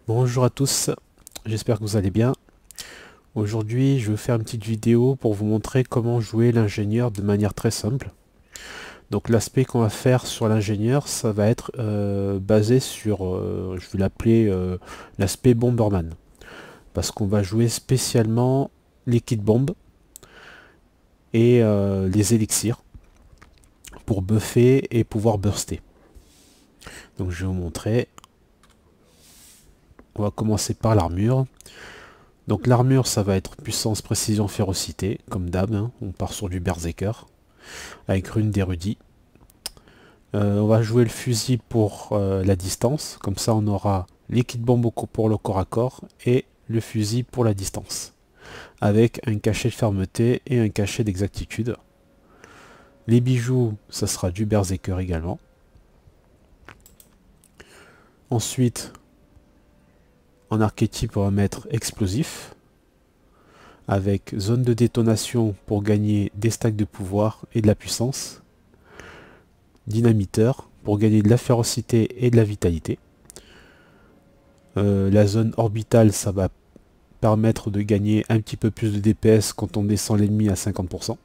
Bonjour à tous, j'espère que vous allez bien. Aujourd'hui, je vais faire une petite vidéo pour vous montrer comment jouer l'ingénieur de manière très simple. Donc l'aspect qu'on va faire sur l'ingénieur, ça va être basé sur, je vais l'appeler l'aspect Bomberman. Parce qu'on va jouer spécialement les kits bombes et les élixirs pour buffer et pouvoir burster. Donc je vais vous montrer. On va commencer par l'armure. Donc l'armure, ça va être puissance, précision, férocité, comme d'hab, hein. On part sur du berserker, avec rune d'érudit. On va jouer le fusil pour la distance, comme ça on aura les kits bombes pour le corps à corps, et le fusil pour la distance, avec un cachet de fermeté et un cachet d'exactitude. Les bijoux, ça sera du berserker également. Ensuite, en archétype, on va mettre explosif, avec zone de détonation pour gagner des stacks de pouvoir et de la puissance. Dynamiteur pour gagner de la férocité et de la vitalité. La zone orbitale, ça va permettre de gagner un petit peu plus de DPS quand on descend l'ennemi à 50%.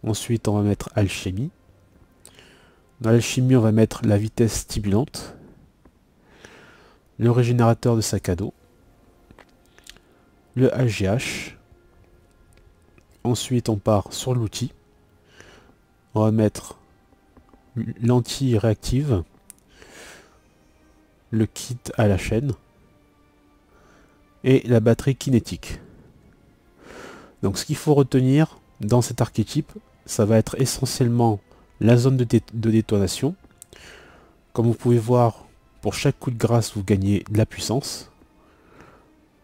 Ensuite, on va mettre alchimie. Dans l'alchimie, on va mettre la vitesse stimulante, le régénérateur de sac à dos, le HGH. Ensuite, on part sur l'outil. On va mettre l'anti-réactive, le kit à la chaîne et la batterie kinétique. Donc ce qu'il faut retenir dans cet archétype, ça va être essentiellement la zone de détonation. Comme vous pouvez voir, pour chaque coup de grâce, vous gagnez de la puissance.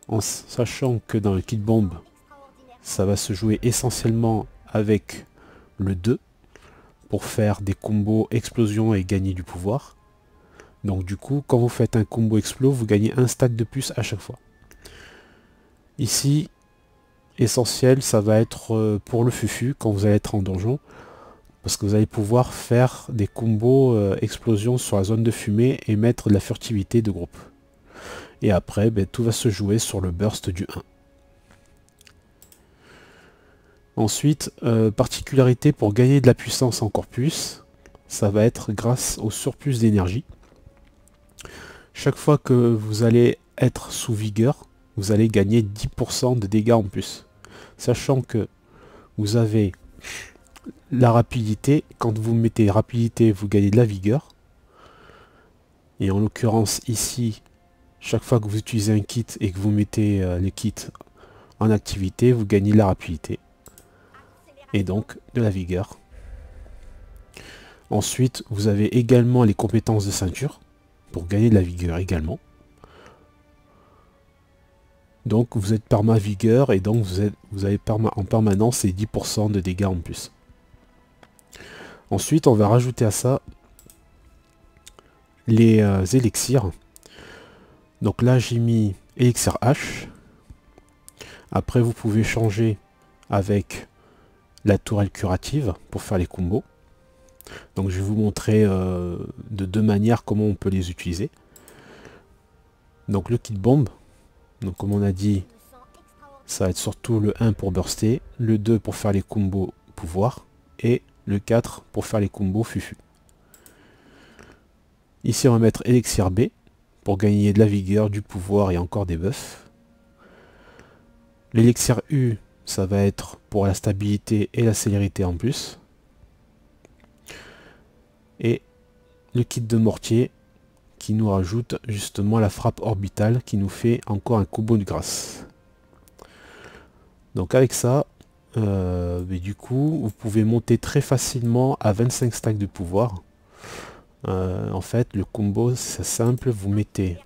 En sachant que dans le kit bombe, ça va se jouer essentiellement avec le 2 pour faire des combos explosion et gagner du pouvoir. Donc du coup, quand vous faites un combo explo, vous gagnez un stack de plus à chaque fois. Ici, essentiel, ça va être pour le fufu quand vous allez être en donjon, parce que vous allez pouvoir faire des combos explosion sur la zone de fumée et mettre de la furtivité de groupe. Et après, tout va se jouer sur le burst du 1. Ensuite, particularité pour gagner de la puissance encore plus, ça va être grâce au surplus d'énergie. Chaque fois que vous allez être sous vigueur, vous allez gagner 10% de dégâts en plus. Sachant que vous avez la rapidité, quand vous mettez rapidité, vous gagnez de la vigueur. Et en l'occurrence ici, chaque fois que vous utilisez un kit et que vous mettez le kit en activité, vous gagnez de la rapidité. Et donc de la vigueur. Ensuite, vous avez également les compétences de ceinture, pour gagner de la vigueur également. Donc vous êtes perma vigueur et donc vous avez en permanence ces 10% de dégâts en plus. Ensuite, on va rajouter à ça les élixirs. Donc là, j'ai mis élixir H. Après, vous pouvez changer avec la tourelle curative pour faire les combos. Donc je vais vous montrer de deux manières comment on peut les utiliser. Donc le kit bombe, donc comme on a dit, ça va être surtout le 1 pour burster, le 2 pour faire les combos pouvoir, et le 4 pour faire les combos fufu. Ici on va mettre élixir B, pour gagner de la vigueur, du pouvoir et encore des buffs. L'élixir U, ça va être pour la stabilité et la célérité en plus. Et le kit de mortier, qui nous rajoute justement la frappe orbitale, qui nous fait encore un combo de grâce. Donc avec ça, du coup, vous pouvez monter très facilement à 25 stacks de pouvoir. En fait, le combo, c'est simple, vous mettez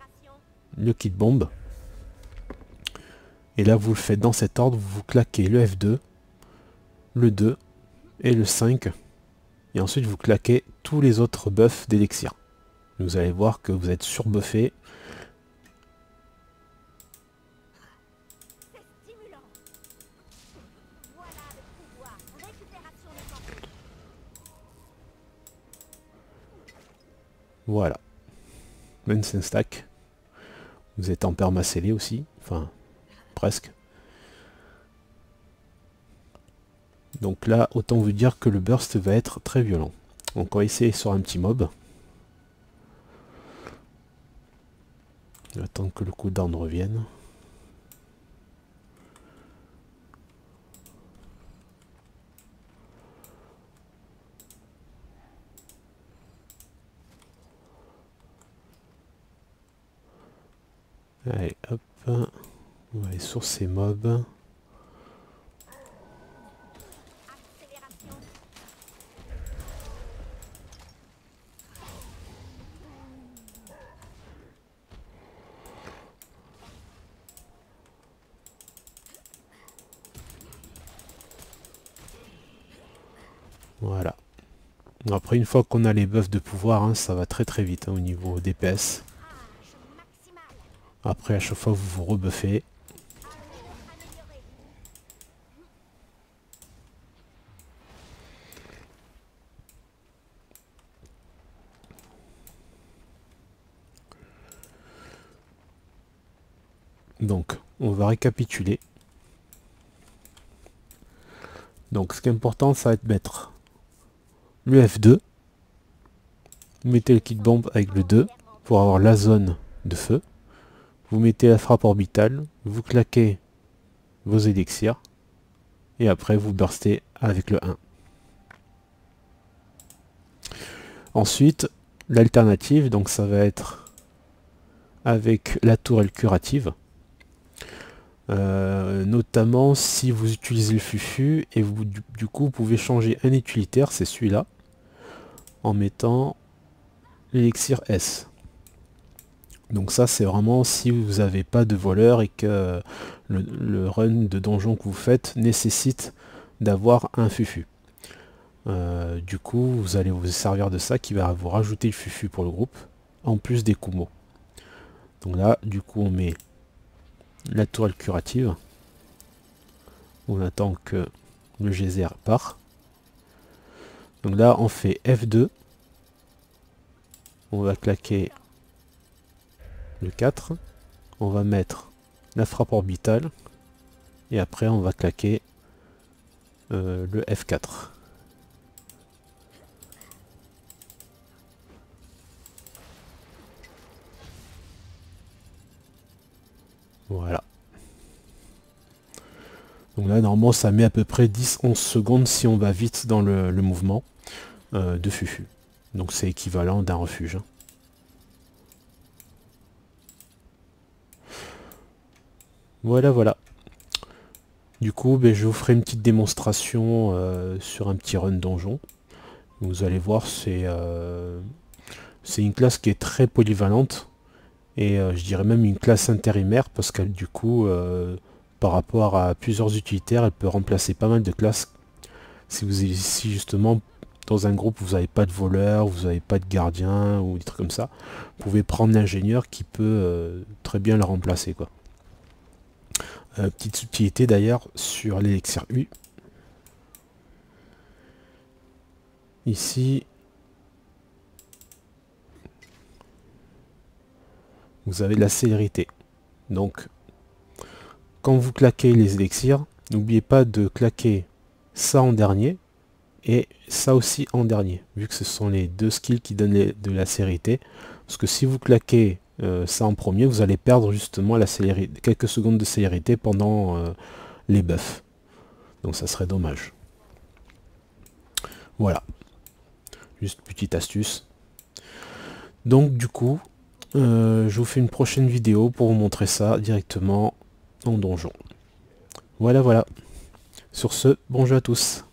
le kit bombe. Et là, vous le faites dans cet ordre, vous claquez le F2, le 2 et le 5. Et ensuite, vous claquez tous les autres buffs d'élixir. Vous allez voir que vous êtes surbuffé. Voilà. 25 stacks. Vous êtes en permacellé aussi, enfin presque. Donc là, autant vous dire que le burst va être très violent. Donc on va essayer sur un petit mob. On va attendre que le cooldown revienne. Allez, hop. On va aller sur ces mobs. Voilà. Après, une fois qu'on a les buffs de pouvoir, hein, ça va très très vite hein, au niveau DPS. Après, à chaque fois, vous vous rebuffez. Donc, on va récapituler. Donc, ce qui est important, ça va être mettre le F2. Vous mettez le kit bombe avec le 2 pour avoir la zone de feu. Vous mettez la frappe orbitale, vous claquez vos élixirs et après vous burstez avec le 1. Ensuite, l'alternative, donc ça va être avec la tourelle curative. Notamment si vous utilisez le fufu et vous du coup vous pouvez changer un utilitaire, c'est celui-là, en mettant l'élixir S. Donc ça c'est vraiment si vous n'avez pas de voleur et que le run de donjon que vous faites nécessite d'avoir un fufu. Du coup vous allez vous servir de ça qui va vous rajouter le fufu pour le groupe, en plus des Kumo. Donc là du coup on met la tourelle curative. On attend que le geyser part. Donc là on fait F2. On va claquer le 4. On va mettre la frappe orbitale. Et après on va claquer le F4. Voilà. Donc là normalement ça met à peu près 10-11 secondes si on va vite dans le mouvement de fufu. Donc c'est équivalent d'un refuge. Voilà. Du coup je vous ferai une petite démonstration sur un petit run donjon. Vous allez voir c'est une classe qui est très polyvalente. Et je dirais même une classe intérimaire parce qu'elle du coup par rapport à plusieurs utilitaires elle peut remplacer pas mal de classes. Si justement dans un groupe vous n'avez pas de voleur, vous n'avez pas de gardien ou des trucs comme ça, vous pouvez prendre l'ingénieur qui peut très bien le remplacer quoi. Petite subtilité d'ailleurs sur l'élixir U. Ici vous avez de la célérité. Donc quand vous claquez les élixirs, n'oubliez pas de claquer ça en dernier et ça aussi en dernier, vu que ce sont les deux skills qui donnent de la célérité. Parce que si vous claquez ça en premier, vous allez perdre justement la célérité, quelques secondes de célérité pendant les buffs. Donc ça serait dommage. Voilà. Juste petite astuce. Donc du coup, je vous fais une prochaine vidéo pour vous montrer ça directement en donjon. Voilà. Sur ce, bon jeu à tous.